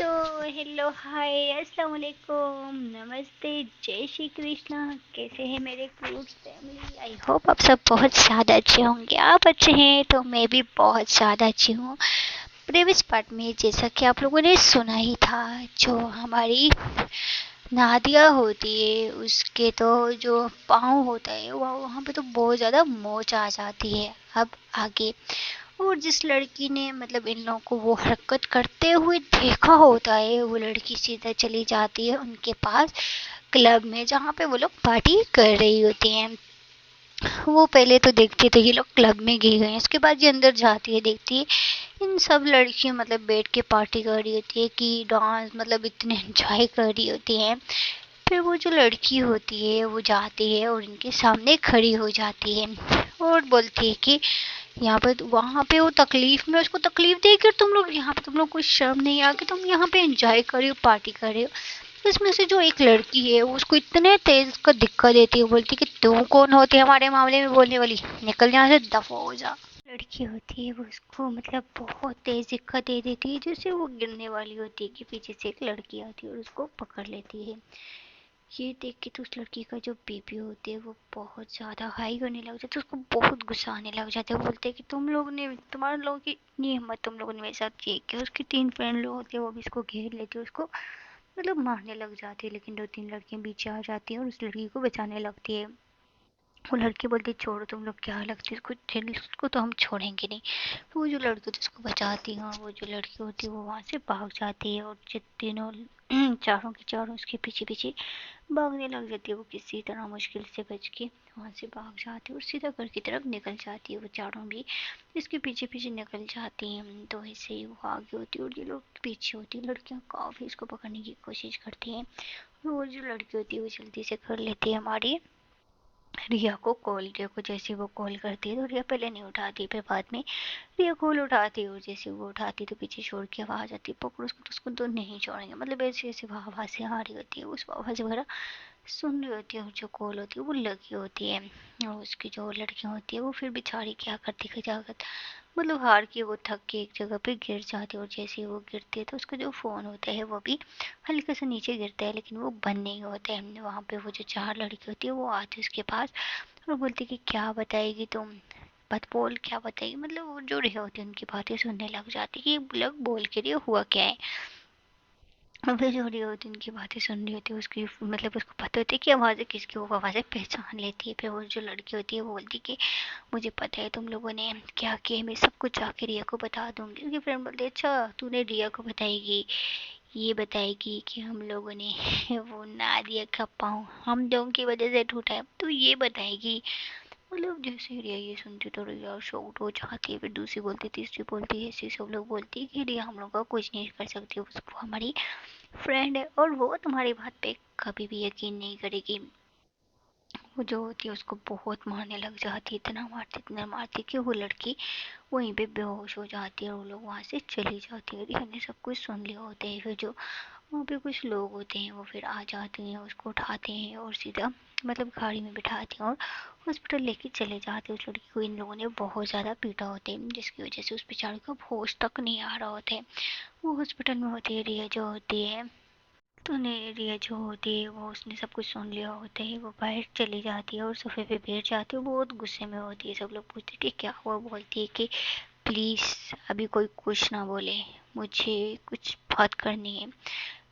So hello hi अस्सलाम वालेकुम नमस्ते जय श्री कृष्णा। कैसे हैं मेरे क्यूट फैमिली? आई होप आप सब बहुत ज़्यादा अच्छे होंगे। आप अच्छे हैं तो मैं भी बहुत ज़्यादा अच्छी हूँ। प्रीवियस पार्ट में जैसा कि आप लोगों ने सुना ही था, जो हमारी नादिया होती है उसके तो जो पाँव होता है वहाँ पे तो बहुत ज़्यादा मोच आ जाती है। अब आगे, और जिस लड़की ने मतलब इन लोगों को वो हरकत करते हुए देखा होता है, वो लड़की सीधा चली जाती है उनके पास क्लब में, जहाँ पे वो लोग पार्टी कर रही होती हैं। वो पहले तो देखती है तो ये लोग क्लब में गए हैं, उसके बाद ये अंदर जाती है, देखती है इन सब लड़कियां मतलब बैठ के पार्टी कर रही होती है कि डांस मतलब इतने एंजॉय कर रही होती हैं। फिर वो जो लड़की होती है वो जाती है और इनके सामने खड़ी हो जाती है और बोलती है कि यहाँ पे वहाँ पे वो तकलीफ में, उसको तकलीफ देकर तुम लोग यहाँ पे, तुम लोग कोई शर्म नहीं आ कि तुम यहाँ पे एंजॉय कर रहे हो, पार्टी कर रहे हो। इसमें से जो एक लड़की है वो उसको इतने तेज उसका दिक्कत देती है, बोलती है कि तुम कौन होती है हमारे मामले में बोलने वाली, निकल यहाँ से, दफा हो जा। लड़की होती है वो उसको मतलब बहुत तेज दिक्कत दे देती है, जैसे वो गिरने वाली होती है कि पीछे से एक लड़की आती है और उसको पकड़ लेती है। ये देख के तो उस लड़की का जो बीपी होती है वो बहुत ज़्यादा हाई होने लग जाता है, उसको बहुत गुस्सा आने लग जाता है। वो बोलते हैं कि तुम लोग ने, तुम्हारे लोगों की इतनी हिम्मत, तुम लोगों ने मेरे साथ ये किया। उसके 3 फ्रेंड लोग होते हैं, वो भी इसको घेर लेते हैं, उसको मतलब मारने लग जाती है, लेकिन 2-3 लड़कियां पीछे आ जाती हैं और उस लड़की को बचाने लगती है। वो लड़की बोलती है छोड़ो, तुम लोग क्या लगती है उसको तो हम छोड़ेंगे नहीं। तो वो जो लड़की होती है उसको बचाती है, और वो जो लड़की होती है वो वहाँ से भाग जाती है और जो तीनों चारों के चारों उसके पीछे पीछे भागने लग जाती है। वो किसी तरह मुश्किल से बच के वहाँ से भाग जाती है और सीधा घर की तरफ निकल जाती है। वो चारों भी इसके पीछे पीछे निकल जाती हैं। तो ऐसे ही वो आगे होती है और ये लोग पीछे होती है। लड़कियाँ काफ़ी इसको पकड़ने की कोशिश करती हैं और वो जो लड़की होती है वो जल्दी से कर लेती है हमारी रिया को कॉल। रिया को जैसे वो कॉल करती है तो रिया पहले नहीं उठाती, फिर बाद में रिया कॉल उठाती है और जैसे वो उठाती तो पीछे छोड़ के आवाज़ आती है पकड़ो उसको, तो उसको तो नहीं छोड़ेंगे। मतलब ऐसी ऐसी आवाज़ से आ रही होती है, उस आवाज़ वगैरह सुन रही होती है और जो कॉल होती है वो लगी होती है। और उसकी जो लड़कियाँ होती है वो फिर बेचारी क्या करती है, क्या करती मतलब हार के वो थक के एक जगह पे गिर जाती है और जैसे ही वो गिरती है तो उसका जो फ़ोन होता है वो भी हल्का सा नीचे गिरता है, लेकिन वो बंद नहीं होता है। वहाँ पे वो जो 4 लड़की होती है वो आती है उसके पास और बोलती कि क्या बताएगी तुम, बत बोल क्या बताएगी। मतलब वो जो रही होती है उनकी बातें सुनने लग जाती है कि लोग बोल के रही हुआ क्या है। और फिर जो रही होती है उनकी बातें सुन रही होती है, उसकी मतलब उसको पता होती है कि आवाज़ें किसकी, वो आवाज़ें पहचान लेती है। फिर वो जो लड़की होती है वो बोलती कि मुझे पता है तुम लोगों ने क्या किया, मैं सब कुछ जाके रिया को बता दूंगी। उसकी फ्रेंड बोलती है अच्छा तूने रिया को बताएगी, ये बताएगी कि हम लोगों ने वो नादिया का पाँव हम लोगों की वजह से टूटा है, तो ये बताएगी। मतलब जैसे रिया ये सुनती तो रिया शॉक्ड हो जाती है, फिर दूसरी बोलती तीसरी बोलती है, ऐसे सब लोग बोलती है कि रिया हम लोग का कुछ नहीं कर सकती, वो हमारी फ्रेंड है और वो तुम्हारी बात पे कभी भी यकीन नहीं करेगी। वो जो होती है उसको बहुत मारने लग जाती है, इतना मारती कि वो लड़की वहीं पे बेहोश हो जाती है और वो लोग वहाँ से चली जाती है। रिया ने सब कुछ सुन लिया होता है। फिर जो वहाँ पे कुछ लोग होते हैं वो फिर आ जाते हैं, उसको उठाते हैं और सीधा मतलब गाड़ी में बिठाते हैं और हॉस्पिटल लेके चले जाते हैं। उस लड़की को इन लोगों ने बहुत ज़्यादा पीटा होता है, जिसकी वजह से उस बेचारी को होश तक नहीं आ रहा होता है। वो हॉस्पिटल में होती है रिया जो होती है, तो रिया जो होती है वो उसने सब कुछ सुन लिया होता है। वो बाहर चली जाती है और सोफे पे बैठ जाती है, वो बहुत गुस्से में होती है। सब लोग पूछते कि क्या हुआ, बोलती है कि प्लीज़ अभी कोई कुछ ना बोले, मुझे कुछ बात करनी है।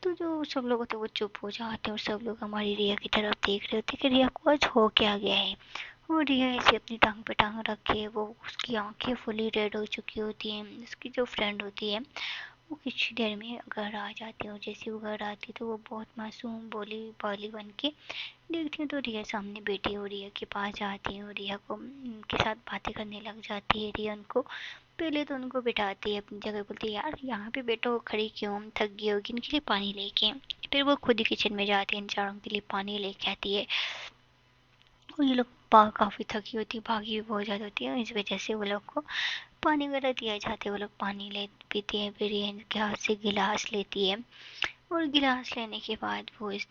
तो जो सब लोग होते हैं वो चुप हो जाते हैं और सब लोग हमारी रिया की तरफ देख रहे होते हैं कि रिया को आज हो क्या गया है। वो रिया ऐसे अपनी टांग पे टांग रखे, वो उसकी आंखें फुली रेड हो चुकी होती हैं। उसकी जो फ्रेंड होती है वो कुछ देर में घर आ जाती है और जैसे वो घर आती है तो वो बहुत मासूम बोली बाली बन के देखती है तो रिया सामने बैठी हो, रिया के पास जाती है और रिया को उनके साथ बातें करने लग जाती है। रिया उनको पहले तो उनको बिठाती है अपनी जगह, बोलती है यार यहाँ पे बैठो, खड़ी क्यों, थक गई होगी, इनके लिए पानी लेके। फिर वो खुद ही किचन में जाती है, इन चारों के लिए पानी लेके आती है। और ये लोग काफ़ी थकी होती है, भागी भी बहुत ज़्यादा होती है, इस वजह से वो लोग को पानी वगैरह दिया जाता है। वो लोग पानी ले पीते हैं, फिर ये इनके हाथ से गिलास लेती है और गिलास लेने के बाद वो इस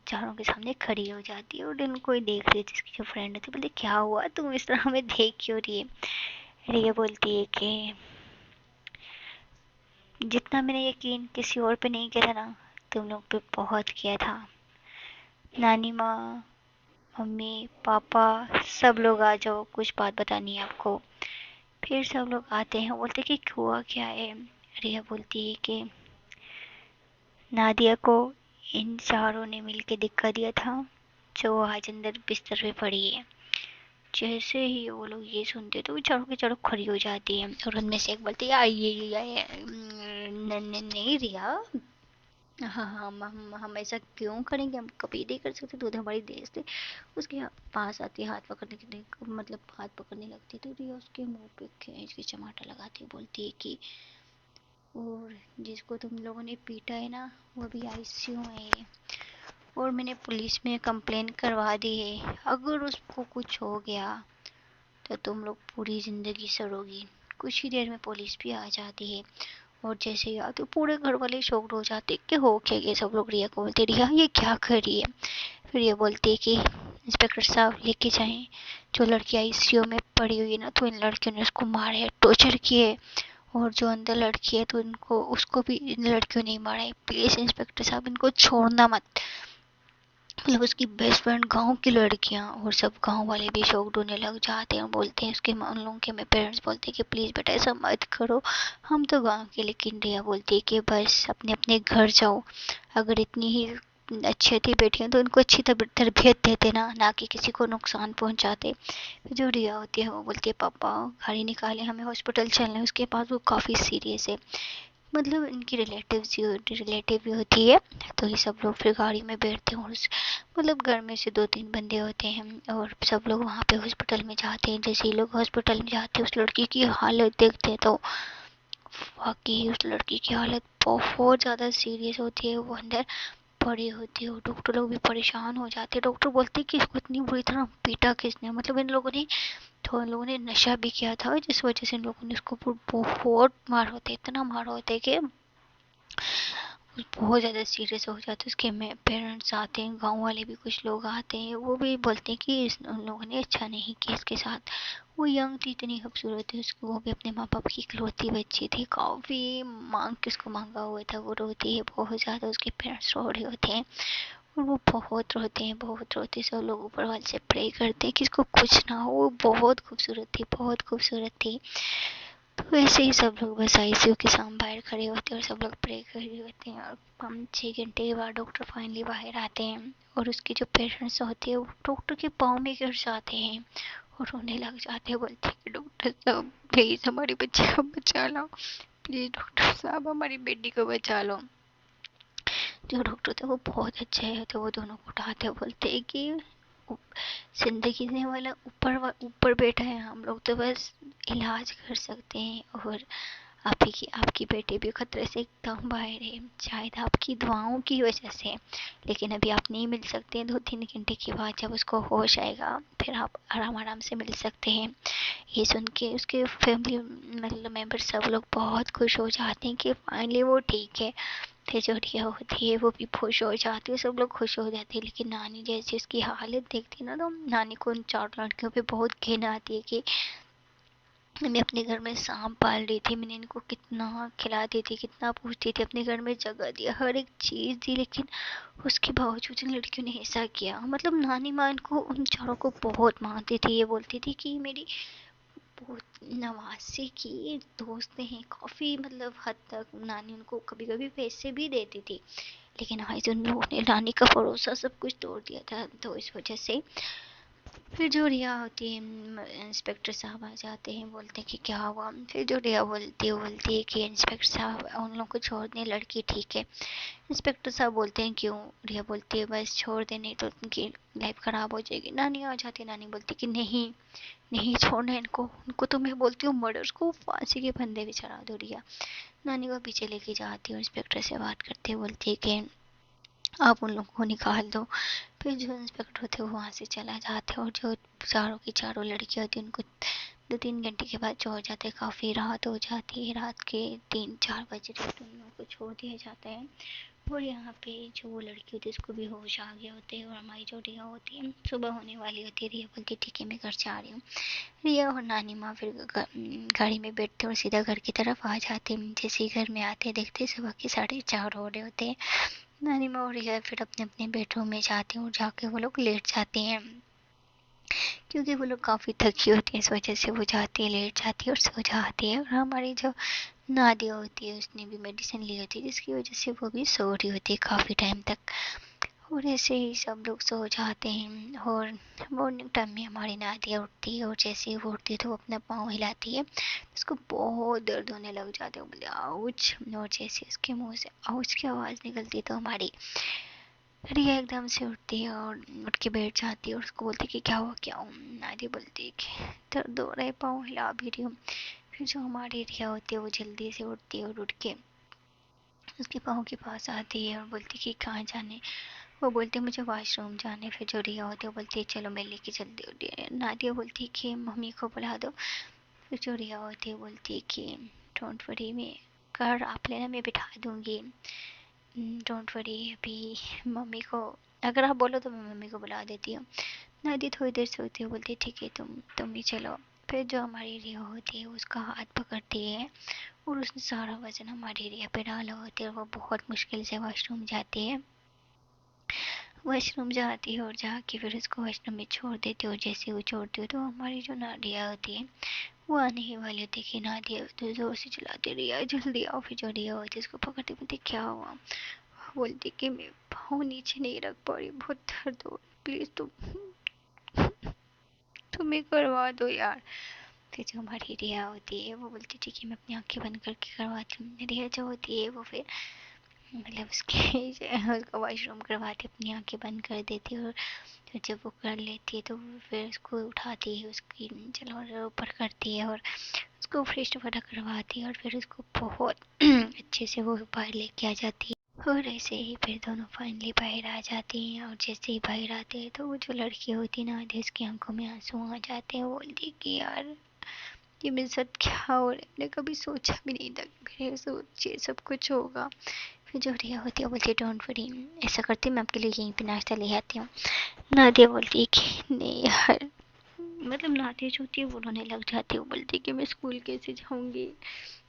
चारों के सामने खड़ी हो जाती है और इनको ही देख रही थी। इसकी जो फ्रेंड थी बोले क्या हुआ, तुम इस तरह हमें देख क्यों रही है। रिया बोलती है कि जितना मैंने यकीन किसी और पे नहीं किया था ना, तुम लोग पे बहुत किया था। नानी माँ, मम्मी, पापा, सब लोग आ जाओ, कुछ बात बतानी है आपको। फिर सब लोग आते हैं, बोलते कि हुआ क्या है। रिया बोलती है कि नादिया को इन चारों ने मिलके धक्का दिया था, जो आज अंदर बिस्तर पे पड़ी है। जैसे ही वो लोग ये सुनते तो वो चारों की चारों खड़ी हो जाती है, और उनमें से एक बोलती है ये नहीं रिया, हाँ हाँ हम ऐसा क्यों करेंगे, हम कभी नहीं कर सकते, तो हमारी देश थे। उसके पास आती है, हाथ पकड़ने के लिए, मतलब हाथ पकड़ने लगती तो रिया उसके मुंह पे खींच के चमाटा लगाती, बोलती है कि और जिसको तुम लोगों ने पीटा है ना, वो अभी आईसीयू में है, और मैंने पुलिस में कंप्लेन करवा दी है। अगर उसको कुछ हो गया तो तुम लोग पूरी ज़िंदगी सड़ोगी। कुछ ही देर में पुलिस भी आ जाती है, और जैसे ही आते पूरे घर वाले शॉक्ड हो जाते कि हो क्या ये। सब लोग रिया को बोलते रिया ये क्या कर रही है। फिर ये बोलती है कि इंस्पेक्टर साहब लेके जाएं, जो लड़की आईसीयू में पड़ी हुई है ना, तो इन लड़कियों ने उसको मारा है, टॉर्चर किए, और जो अंदर लड़की है तो इनको उसको भी इन लड़कियों ने मारा है। प्लीज इंस्पेक्टर साहब इनको छोड़ना मत। मतलब उसकी बेस्ट फ्रेंड, गांव की लड़कियां और सब गांव वाले भी शॉक्ड होने लग जाते हैं, और बोलते हैं उसके उन लोगों के पेरेंट्स बोलते हैं कि प्लीज़ बेटा ऐसा मत करो, हम तो गांव के। लेकिन रिया बोलती है कि बस अपने अपने घर जाओ, अगर इतनी ही अच्छी थी बेटियां तो उनको अच्छी तरबियत देते ना, ना कि किसी को नुकसान पहुंचाते। जो रिया होती है वो बोलती है पापा गाड़ी निकाले, हमें हॉस्पिटल चलना है, उसके पास वो काफ़ी सीरियस है। मतलब इनकी रिलेटिव भी होती है। तो ये सब लोग फिर गाड़ी में बैठते हैं, और मतलब घर में से 2-3 बंदे होते हैं, और सब लोग वहाँ पे हॉस्पिटल में जाते हैं। जैसे ही लोग हॉस्पिटल में जाते हैं, उस लड़की की हालत देखते हैं तो वाकई उस लड़की की हालत बहुत ज़्यादा सीरियस होती है। वो अंदर पड़ी होती है, और डॉक्टर लोग भी परेशान हो जाते हैं। डॉक्टर बोलते हैं कि इसको इतनी बुरी तरह पीटा किसने, मतलब इन लोगों ने, तो इन लोगों ने नशा भी किया था, जिस वजह से इन लोगों ने उसको बहुत मार होते, इतना मार होते कि बहुत ज़्यादा सीरियस हो जाते हैं। उसके में पेरेंट्स आते हैं, गांव वाले भी कुछ लोग आते हैं, वो भी बोलते हैं कि उन लोगों ने अच्छा नहीं किया इसके साथ। वो यंग थी, इतनी खूबसूरत थी, उसको वो भी अपने माँ बाप की इकलौती बच्ची थी, काफ़ी मांग के उसको मांगा हुआ था। वो रोती है बहुत ज़्यादा, उसके पेरेंट्स रो रहे होते हैं, और वो बहुत रोते हैं, बहुत रोते। सब लोग ऊपर वाले से प्रे करते हैं कि इसको कुछ ना हो। वो बहुत खूबसूरत थी, बहुत खूबसूरत थी। तो वैसे ही सब लोग बस आईसीयू के सामने बाहर खड़े होते हैं, और सब लोग प्रे कर रहे होते हैं, और 5-6 घंटे के बाद डॉक्टर फाइनली बाहर आते हैं, और उसके जो पेशेंट्स होते हैं वो डॉक्टर के पाँव में गिर जाते हैं और रोने लग जाते हैं। बोलते हैं कि डॉक्टर साहब प्लीज़ हमारी बच्ची को बचा लो, प्लीज़ डॉक्टर साहब हमारी बेटी को बचा लो। जो डॉक्टर थे वो बहुत अच्छे हैं, तो वो दोनों को उठाते हैं, बोलते हैं कि जिंदगी देने वाला ऊपर बैठा है, हम लोग तो बस इलाज कर सकते हैं, और आपकी बेटी भी खतरे से एकदम बाहर है, शायद आपकी दुआओं की वजह से। लेकिन अभी आप नहीं मिल सकते, 2-3 घंटे के बाद जब उसको होश आएगा फिर आप आराम आराम से मिल सकते हैं। ये सुन के उसके फैमिली मतलब मेंबर सब लोग बहुत खुश हो जाते हैं कि फाइनली वो ठीक है। फिर जो रिया होती है वो भी खुश हो जाती है, सब लोग खुश हो जाते हैं। लेकिन नानी जैसे उसकी हालत देखती है ना, तो नानी को उन 4 लड़कियों पे बहुत घिन आती है कि मैं अपने घर में सांप पाल रही थी, मैंने इनको कितना खिलाती थी, कितना पूछती थी, अपने घर में जगह दिया, हर एक चीज़ दी, लेकिन उसके बावजूद इन लड़कियों ने ऐसा किया। मतलब नानी माँ इनको उन चारों को बहुत मानती थी, ये बोलती थी कि मेरी बहुत नवासी की दोस्त हैं, काफ़ी मतलब हद तक नानी उनको कभी कभी पैसे भी देती थी। लेकिन आज उन लोगों ने नानी का भरोसा सब कुछ तोड़ दिया था, तो इस वजह से फिर जो रिया होती है, इंस्पेक्टर साहब आ जाते हैं, बोलते हैं कि क्या हुआ। फिर जो रिया बोलती है कि इंस्पेक्टर साहब उन लोगों को छोड़ दें, लड़की ठीक है। इंस्पेक्टर साहब बोलते हैं क्यों। रिया बोलती है बस छोड़ दे, नहीं तो उनकी लाइफ ख़राब हो जाएगी। नानी आ जाती है, नानी बोलती है कि नहीं नहीं छोड़ना इनको तो मैं बोलती हूँ मर्डर्स को फांसी के फंदे पे चढ़ा दो। रिया नानी को पीछे लेके जाती है, और इंस्पेक्टर से बात करते हुए बोलती है कि आप उन लोगों को निकाल दो। फिर जो इंस्पेक्टर होते हैं वो वहाँ से चला जाते हैं, और जो चारों की चारों लड़कियाँ होती हैं उनको 2-3 घंटे के बाद छोड़ जाते हैं। काफ़ी रात हो जाती है, रात के 3-4 बज रहे तो उन लोगों को छोड़ दिया जाता है। और यहाँ पे जो वो लड़की होती है उसको भी होश आ गया होते हैं, और हमारी जो रिया होती है सुबह होने वाली होती है। रिया बोलती है ठीक है मैं घर जा रही हूँ। रिया और नानी माँ फिर गाड़ी में बैठते और सीधा घर की तरफ आ जाते हैं। जैसे ही घर में आते देखते सुबह के 4:30 हो रहे होते हैं। नानी माँ और रिया फिर अपने अपने बेडरूम में जाते हैं और जाके वो लोग लेट जाते हैं, क्योंकि वो लोग काफ़ी थकी होती है। इस वजह से वो जाती है, लेट जाती है और सो जाती है। और हमारी जो नादिया होती है उसने भी मेडिसिन ली होती है, जिसकी वजह से वो भी सो रही होती है काफ़ी टाइम तक। और ऐसे ही सब लोग सो जाते हैं। और मॉर्निंग टाइम में हमारी नादिया उठती है, और जैसे ही वो उठती है तो वो अपना पाँव हिलाती है, उसको बहुत दर्द होने लग जाता है। वो बोले आउच, और जैसे उसके मुंह से आउच की आवाज़ निकलती है तो हमारी रिया एकदम से उठती है और उठ के बैठ जाती है, और उसको बोलती है कि क्या हुआ क्या हुआ। नादिया बोलती है कि दर्द हो रहा है, पाँव हिला भी रही हूँ। फिर जो हमारी रिया होती है वो जल्दी से उठती है और उठ के उसके पाँव के पास आती है और बोलती है कि कहाँ जाने। वो बोलती है मुझे वॉशरूम जाने। फिर जो रिया होती है वो बोलती है चलो मैं लेके चलती हूँ। नादिया बोलती है कि मम्मी को बुला दो। फिर जो रिया होती है बोलती है कि डोंट वरी, मैं घर आप लेना, मैं बिठा दूँगी। डोंट वरी, अभी मम्मी को अगर आप बोलो तो मैं मम्मी को बुला देती हूँ। नादिया थोड़ी देर सोती है, बोलती है ठीक है तुम ही चलो। फिर जो हमारी रिया होती है उसका हाथ पकड़ती है और उसने सारा वजन हमारी रिया पे डाला होता है, और वो बहुत मुश्किल से वॉशरूम जाती है। वॉशरूम जाती है और जाके फिर उसको वॉशरूम में छोड़ देती है। और जैसे वो छोड़ती है तो हमारी जो नादिया होती है वो आने ही वाली होती है कि नादिया तो जोर से चिल्लाती रिया जल्दी आओ। फिर जो रिया होती है उसको पकड़ती, बोलती क्या हुआ। बोलती कि मैं पाँव नीचे नहीं रख पा रही, बहुत दर्द हो, प्लीज़ तुम्हें करवा दो यार। फिर जो हमारी रिया होती है वो बोलती ठीक है मैं अपनी आंखें बंद करके करवाती हूँ। रिया जो होती है वो फिर मतलब उसका वॉशरूम करवाती, अपनी आंखें बंद कर देती है। और फिर जब वो कर लेती है तो फिर उसको उठाती है, उसकी चलो ऊपर करती है और उसको फ्रेश वगैरह करवाती है, और फिर उसको बहुत अच्छे से वो बाहर लेके आ जाती है। और ऐसे ही फिर दोनों फाइनली बाहर आ जाते हैं। और जैसे ही बाहर आते हैं तो वो जो लड़की होती है ना आधे उसकी आंखों में आंसू आ जाते हैं। वो बोलती कि यार ये मेरे साथ क्या हो रहा है, मैंने कभी सोचा भी नहीं था कि मेरे साथ ये सब कुछ होगा। फिर जो रिया होती है वो बोलती है डोंट वरी, ऐसा करती मैं आपके लिए यहीं पे नाश्ता ले आती हूँ। नादिया बोलती है कि नहीं यार, मतलब नादिया जो होती है वो रोने लग जाती है। वो बोलती है कि मैं स्कूल कैसे जाऊँगी,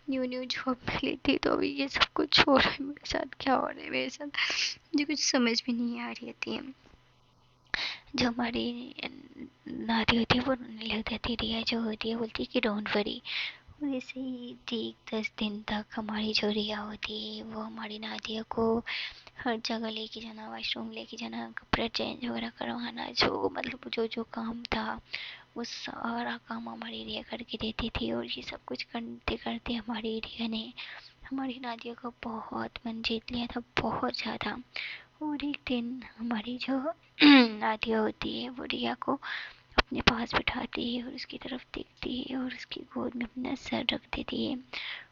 न्यू न्यू जॉब मिली थी तो अभी ये सब कुछ हो रहा है मेरे साथ, क्या हो रहा है मेरे साथ, मुझे कुछ समझ भी नहीं आ रही थी। जो हमारी नादी होती है वो रोने लग जाती है। रिया जो होती है बोलती है कि डोंट वरी। और ऐसे ही ठीक 10 दिन तक हमारी जो रिया होती है वो हमारी नादिया को हर जगह लेके जाना, वॉशरूम लेके जाना, कपड़े चेंज वगैरह करवाना, जो मतलब जो जो काम था वो सारा काम हमारी रिया करके देती थी। और ये सब कुछ करते करते हमारी रिया ने हमारी नादिया को बहुत मन जीत लिया था, बहुत ज़्यादा। और एक दिन हमारी जो नादिया होती है वो रिया को अपने पास बिठाती है और उसकी तरफ देखती है और उसकी गोद में अपना सर रख देती है।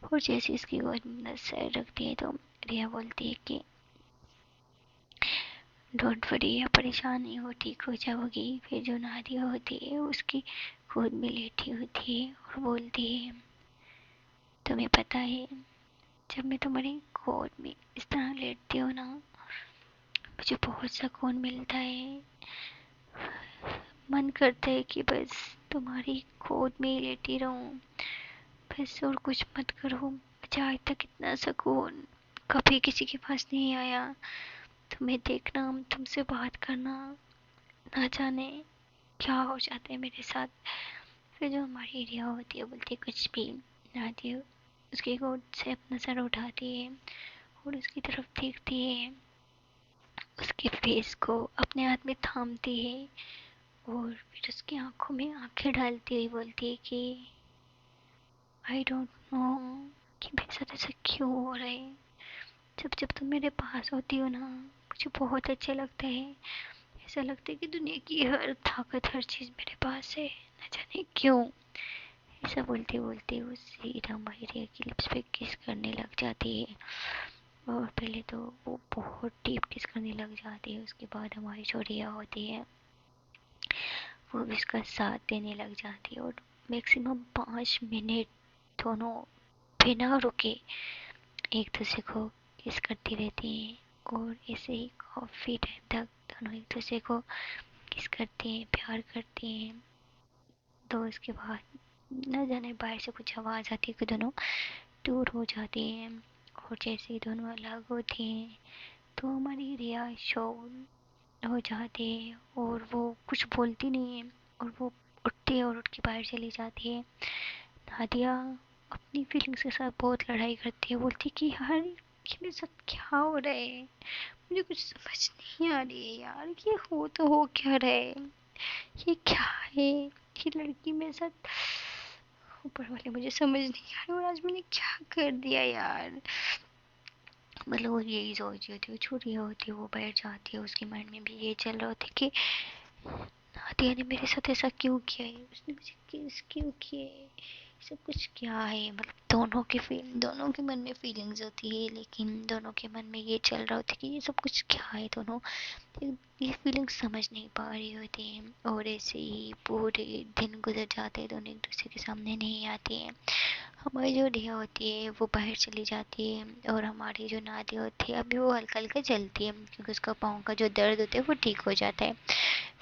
और जैसे उसकी गोद में अपना सर रखती है तो रिया बोलती है कि डोंट वरी, आप परेशान नहीं हो, ठीक हो जाओगी। फिर जो नादिया होती है उसकी गोद में लेटी होती है और बोलती है तुम्हें पता है जब मैं तुम्हारी गोद में इस तरह लेटती हूँ ना मुझे बहुत सुकून मिलता है, मन करता है कि बस तुम्हारी गोद में ही लेटी रहूं, बस और कुछ मत करो। मुझे आज तक इतना सुकून कभी किसी के पास नहीं आया। तुम्हें देखना, तुमसे बात करना, ना जाने क्या हो जाता है मेरे साथ। फिर जो हमारी रिया होती है बोलती है कुछ भी। नादिया उसकी गोद से अपना सर उठाती है और उसकी तरफ देखती है, उसके फेस को अपने हाथ में थामती है और फिर उसकी आंखों में आंखें डालती हुई बोलती है कि आई डोंट नो कि मेरे साथ ऐसा क्यों हो रहा है। जब जब तुम मेरे पास होती हो ना मुझे बहुत अच्छा लगता है, ऐसा लगता है कि दुनिया की हर ताकत हर चीज़ मेरे पास है, न जाने क्यों। ऐसा बोलते बोलते वो सीधा माहिरिया की लिप्स पे किस करने लग जाती है। और पहले तो वो बहुत डीप किस करने लग जाती है, उसके बाद हमारी जो रिया होती है वो भी उसका साथ देने लग जाती है। और मैक्सिमम 5 मिनट दोनों बिना रुके एक दूसरे को किस करती रहती हैं। और ऐसे ही काफ़ी टाइम तक दोनों एक दूसरे को किस करते हैं, प्यार करते हैं। तो उसके बाद न जाने बाहर से कुछ आवाज़ आती है कि दोनों दूर हो जाते हैं। और जैसे ही दोनों अलग होते हैं तो हमारी रिया शॉक हो जाती है और वो कुछ बोलती नहीं है और वो उठती है और उठ के बाहर चली जाती है। नादिया अपनी फीलिंग्स के साथ बहुत लड़ाई करती है, बोलती है कि यार ये मेरे साथ क्या हो रहा है, मुझे कुछ समझ नहीं आ रही है यार, ये हो तो हो क्या रहा है, ये क्या है, ये लड़की मेरे साथ, ऊपर वाले मुझे समझ नहीं आ रहा और आज मैंने क्या कर दिया यार। मतलब वो यही सोच रही होती है, वो छुरी होती है, वो बैठ जाती है, उसके माइंड में भी ये चल रहा होता है कि नादिया ने मेरे साथ ऐसा क्यों किया है, उसने मुझे किस क्यों किया है, सब कुछ क्या है। मतलब दोनों के मन में फीलिंग्स होती है, लेकिन दोनों के मन में ये चल रहा होता है कि ये सब कुछ क्या है। दोनों ये फीलिंग्स समझ नहीं पा रही होती हैं और ऐसे ही पूरे दिन गुजर जाते हैं, दोनों एक दूसरे के सामने नहीं आते हैं। हमारी जो रिया होती है वो बाहर चली जाती है और हमारी जो नादिया होती है अभी वो हल्का हल्का चलती है क्योंकि उसका पाँव का जो दर्द होता है वो ठीक हो जाता है।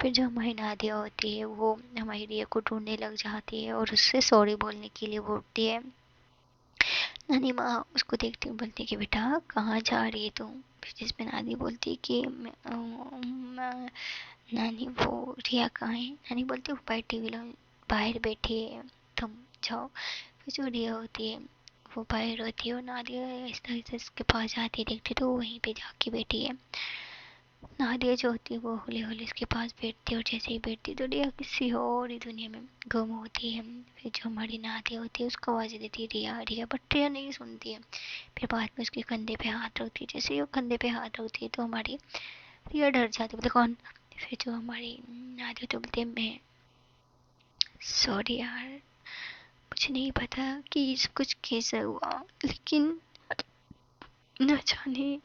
फिर जो हमारी नादिया होती है वो हमारी रिया को ढूंढने लग जाती है और उससे सॉरी बोलने के लिए बोलती है। नानी माँ उसको देखती हुई बोलती है कि बेटा कहाँ जा रही है तुम। फिर जिसमें नानी बोलती है कि नानी वो रिया कहाँ है। नानी बोलती है ऊपर टीवी बाहर बैठी है, तुम जाओ। फिर जो रिया होती है वो बाहर होती है और नादिया आहिस्ता आहिस्ता इसके पास जाती है, देखती तो वो वहीं पे जाके बैठी है। नादिया जो होती है वो हौले हौले इसके पास बैठती है और जैसे ही बैठती है तो रिया किसी और ही दुनिया में गुम होती है। फिर जो हमारी नादिया होती है उसको आवाज़ देती है रिया रिया, बट रिया नहीं सुनती है। फिर बाद में उसके कंधे पे हाथ रखती है, जैसे ही वो कंधे पे हाथ रखती है तो हमारी रिया डर जाती है, बोले कौन। फिर जो हमारी नादिया तो बोलती है मैं, सॉरी यार मुझे नहीं पता कि ये सब कुछ कैसे हुआ, लेकिन न जाने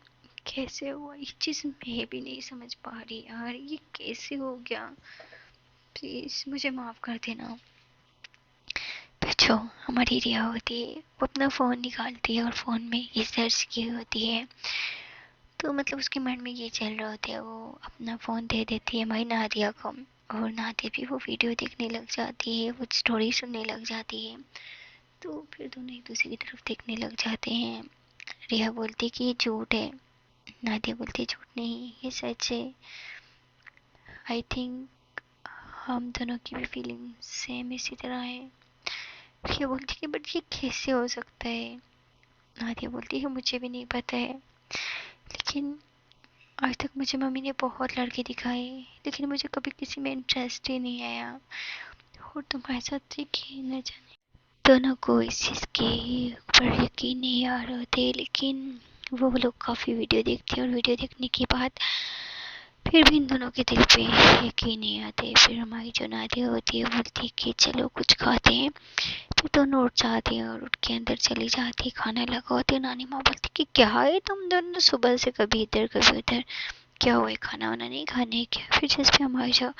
कैसे हुआ, ये चीज़ मैं भी नहीं समझ पा रही यार, ये कैसे हो गया, प्लीज़ मुझे माफ़ कर देना। फिर जो हमारी रिया होती है वो अपना फ़ोन निकालती है और फ़ोन में ये सर्च की होती है। तो मतलब उसके माइंड में ये चल रहा होता है, वो अपना फ़ोन दे देती है हमारी नादिया को और नादिया भी वो वीडियो देखने लग जाती है, वो स्टोरी सुनने लग जाती है। तो फिर दोनों एक दूसरे की तरफ देखने लग जाते हैं। रिया बोलती है कि ये झूठ है, नादिया बोलती है झूठ नहीं ये सच है। आई थिंक हम दोनों की भी फीलिंग सेम इसी तरह है। रिया बोलती है बट ये कैसे हो सकता है। नादिया बोलती है मुझे भी नहीं पता है, लेकिन आज तक मुझे मम्मी ने बहुत लड़के दिखाए लेकिन मुझे कभी किसी में इंटरेस्ट ही नहीं आया और तुम्हारे साथ यकीन न जाने दोनों को इस चीज़ के ऊपर यकीन नहीं आ रहे थे। लेकिन वो लोग काफ़ी वीडियो देखते हैं और वीडियो देखने के बाद फिर भी इन दोनों के दिल पे यकीन नहीं आते। फिर हमारी जो नादिया होती है बोलती है कि चलो कुछ खाते हैं। फिर दोनों उठ जाती है और उठ के अंदर चली जाती है, खाना लगाती है। नानी माँ बोलती कि क्या है तुम दोनों सुबह से कभी इधर कभी उधर, क्या हुआ खाना वाना नहीं खाने क्या। फिर जिस पे हमारी जो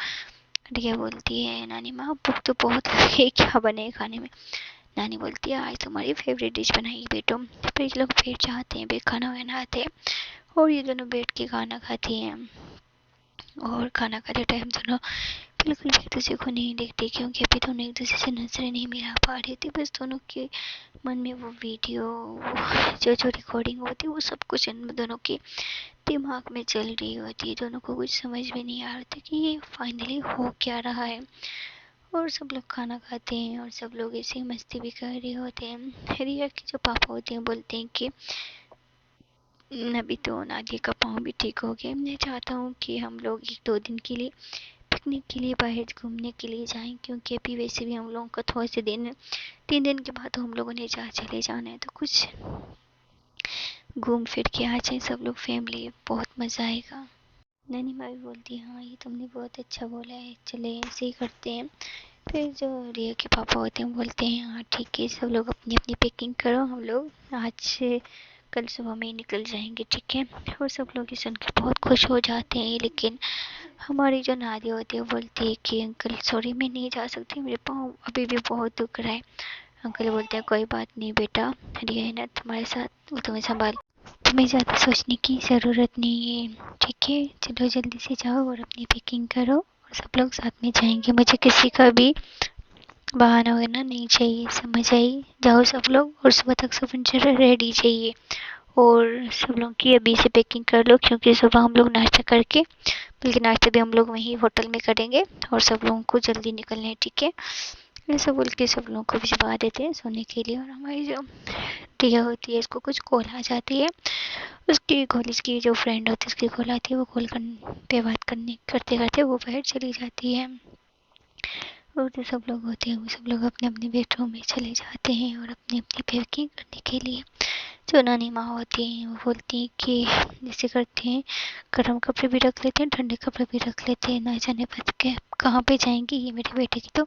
रिया बोलती है नानी माँ भूख तो बहुत लगी, क्या बने खाने में। नानी बोलती है आज तुम्हारी फेवरेट डिश बनाई बेटो। फिर ये लोग बैठ जाते हैं, फिर खाना बनाते हैं और ये दोनों बैठ के खाना खाती हैं। और खाना खाते टाइम दोनों बिल्कुल भी एक दूसरे को नहीं देखते क्योंकि अभी दोनों एक दूसरे से नजरें नहीं मिला पा रही थी। बस दोनों के मन में वो वीडियो जो जो रिकॉर्डिंग होती है वो सब कुछ इन दोनों के दिमाग में चल रही होती है। दोनों को कुछ समझ में नहीं आ रहा था कि ये फाइनली हो क्या रहा है। और सब लोग खाना खाते हैं और सब लोग ऐसे ही मस्ती भी कर रहे होते हैं। रिया के जो पापा होते हैं बोलते हैं कि अभी तो नादिया का पाँव भी ठीक हो गया, मैं चाहता हूँ कि हम लोग 1-2 दिन के लिए पिकनिक के लिए बाहर घूमने के लिए जाएं क्योंकि अभी वैसे भी हम लोगों का थोड़े से दिन 3 दिन के बाद तो हम लोगों ने चले जाना है, तो कुछ घूम फिर के आ जाए सब लोग फैमिली, बहुत मज़ा आएगा। नैनी माँ भी बोलती है हाँ ये तुमने बहुत अच्छा बोला है, चले ऐसे ही करते हैं। फिर जो रिया के पापा होते हैं बोलते हैं हाँ ठीक है सब लोग अपनी अपनी पैकिंग करो, हम लोग आज से कल सुबह में ही निकल जाएंगे, ठीक है। और सब लोग ये सुन के बहुत खुश हो जाते हैं। लेकिन हमारी जो नादिया होती है बोलती है कि अंकल सॉरी मैं नहीं जा सकती, मेरे पाँव अभी भी बहुत दुख रहा है। अंकल बोलते हैं कोई बात नहीं बेटा, रिया है ना तुम्हारे साथ, वो तुम्हें संभाल। तुम्हें ज़्यादा सोचने की ज़रूरत नहीं है, ठीक है। चलो जल्दी से जाओ और अपनी पैकिंग करो और सब लोग साथ में जाएंगे। मुझे किसी का भी बहाना वगैरह नहीं चाहिए, समझ आई। जाओ सब लोग, और सुबह तक सब रेडी चाहिए। और सब लोग की अभी से पैकिंग कर लो, क्योंकि सुबह हम लोग नाश्ता करके, बल्कि नाश्ता भी हम लोग वहीं होटल में करेंगे और सब लोगों को जल्दी निकलना है, ठीक है। ऐसा बोल के सब लोगों को भिजवा देते हैं सोने के लिए। और हमारी जो टिया होती है, इसको कुछ कॉल आ जाती है, उसकी कॉलेज की जो फ्रेंड होती है उसकी कॉल आती है, वो कॉल पे बात करने करते करते वो बाहर चली जाती है। और जो सब लोग होते हैं वो सब लोग अपने अपने बेडरूम में चले जाते हैं और अपनी अपनी पैकिंग करने के लिए। जो नानी माँ होती हैं वो बोलती हैं कि जैसे करते हैं, गर्म कपड़े भी रख लेते हैं, ठंडे कपड़े भी रख लेते हैं, ना जाने बच के कहाँ पे जाएंगी ये मेरे बेटे की। तो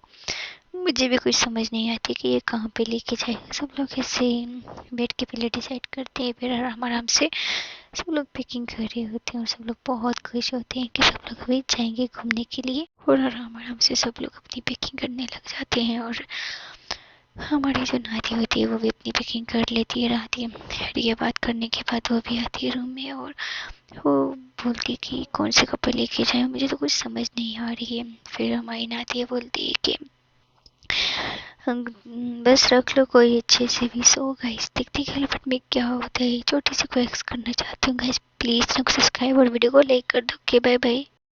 मुझे भी कुछ समझ नहीं आती कि ये कहाँ पे लेके जाएगा। सब लोग ऐसे बैठ के पहले डिसाइड करते हैं, फिर आराम आराम से सब लोग पैकिंग कर रहे होते हैं और सब लोग बहुत खुश होते हैं कि सब लोग अभी जाएंगे घूमने के लिए। और आराम आराम से सब लोग अपनी पैकिंग करने लग जाते हैं। और हमारी जो नाती होती है वो भी अपनी पैकिंग कर लेती है। रात ये बात करने के बाद वो भी आती है रूम में और वो बोलती है कि कौन से कपड़े लेके जाएं, मुझे तो कुछ समझ नहीं आ रही है। फिर हमारी नाती है बोलती है कि बस रख लो कोई अच्छे से भी। सो गाइस देखते हेल्पट में क्या होता है। छोटी सी को एक्स करना चाहती हूँ गाइस, प्लीज़ सब्सक्राइब और वीडियो को लाइक कर दो। Okay bye bye.